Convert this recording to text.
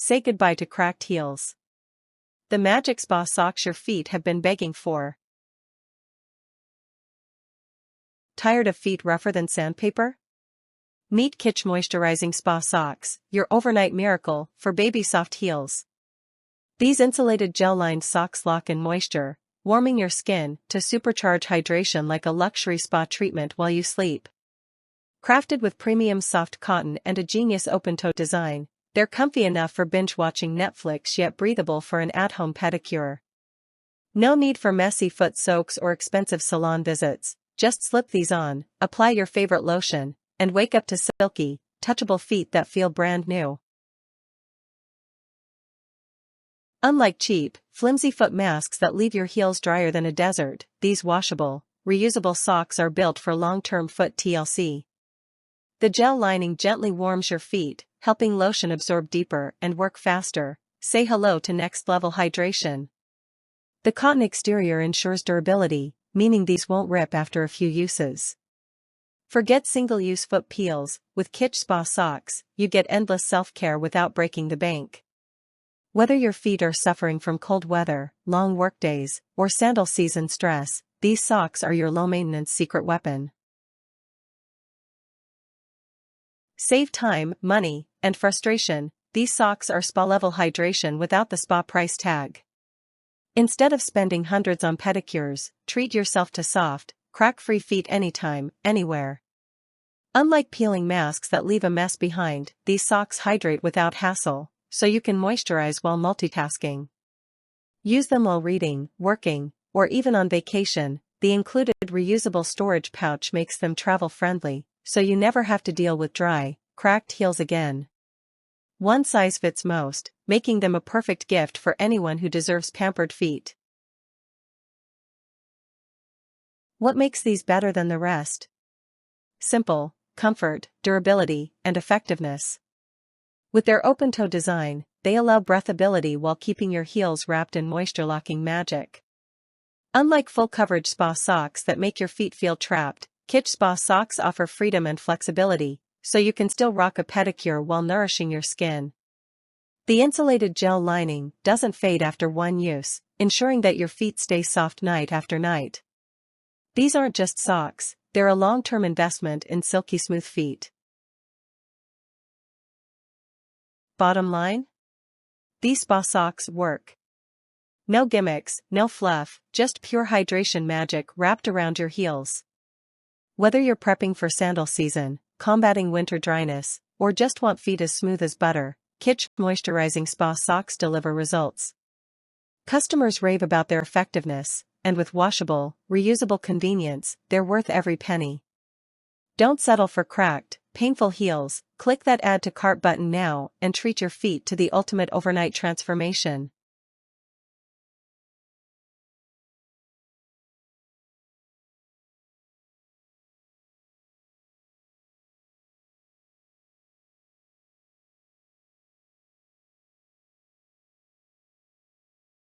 Say goodbye to cracked heels. The magic spa socks your feet have been begging for. Tired of feet rougher than sandpaper? Meet Kitsch Moisturizing Spa Socks, your overnight miracle for baby soft heels. These insulated gel-lined socks lock in moisture, warming your skin to supercharge hydration like a luxury spa treatment while you sleep. Crafted with premium soft cotton and a genius open-toe design, they're comfy enough for binge-watching Netflix yet breathable for an at-home pedicure. No need for messy foot soaks or expensive salon visits, just slip these on, apply your favorite lotion, and wake up to silky, touchable feet that feel brand new. Unlike cheap, flimsy foot masks that leave your heels drier than a desert, these washable, reusable socks are built for long-term foot TLC. The gel lining gently warms your feet, helping lotion absorb deeper and work faster. Say hello to next-level hydration. The cotton exterior ensures durability, meaning these won't rip after a few uses. Forget single-use foot peels. With Kitsch Spa Socks, you get endless self-care without breaking the bank. Whether your feet are suffering from cold weather, long workdays, or sandal season stress, these socks are your low-maintenance secret weapon. Save time, money, and frustration. These socks are spa-level hydration without the spa price tag. Instead of spending hundreds on pedicures, treat yourself to soft, crack-free feet anytime, anywhere. Unlike peeling masks that leave a mess behind, these socks hydrate without hassle, so you can moisturize while multitasking. Use them while reading, working, or even on vacation. The included reusable storage pouch makes them travel-friendly, so you never have to deal with dry, cracked heels again. One size fits most, making them a perfect gift for anyone who deserves pampered feet. What makes these better than the rest? Simple: comfort, durability, and effectiveness. With their open-toe design, they allow breathability while keeping your heels wrapped in moisture-locking magic. Unlike full-coverage spa socks that make your feet feel trapped, Kitsch Spa Socks offer freedom and flexibility, so you can still rock a pedicure while nourishing your skin. The insulated gel lining doesn't fade after one use, ensuring that your feet stay soft night after night. These aren't just socks, they're a long-term investment in silky smooth feet. Bottom line? These spa socks work. No gimmicks, no fluff, just pure hydration magic wrapped around your heels. Whether you're prepping for sandal season, combating winter dryness, or just want feet as smooth as butter, Kitsch Moisturizing Spa Socks deliver results. Customers rave about their effectiveness, and with washable, reusable convenience, they're worth every penny. Don't settle for cracked, painful heels. Click that Add to Cart button now and treat your feet to the ultimate overnight transformation.